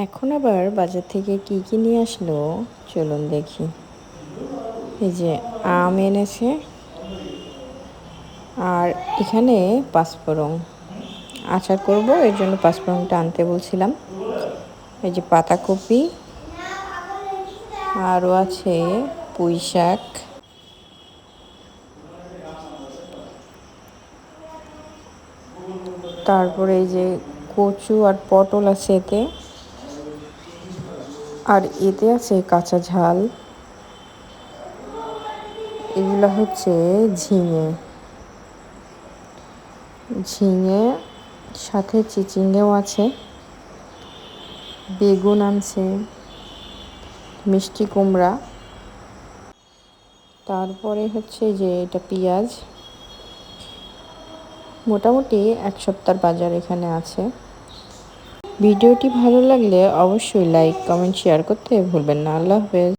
এখন আবার বাজার থেকে কি কি নিয়ে আসলো চলুন দেখি। এই যে আম এনেছে, আর এখানে পাঁচফোড়ন আচার করব, এর জন্য পাঁচফোড়নটা আনতে বলছিলাম। এই যে পাতাকপি, আরও আছে পুঁই শাক, তারপরে এই যে কচু আর পটল আছে এতে, আর এতে আছে কাঁচা ঝাল। এগুলো হচ্ছে ঝিঙে, ঝিঙে সাথে চিচিঙ্গেও আছে, বেগুন আনছে, মিষ্টি কুমড়া, তারপরে হচ্ছে যে এটা পেঁয়াজ। মোটামুটি এক সপ্তাহের বাজার এখানে আছে। ভিডিওটি ভালো লাগলে অবশ্যই লাইক, কমেন্ট, শেয়ার করতে ভুলবেন না। আল্লাহ হাফেজ।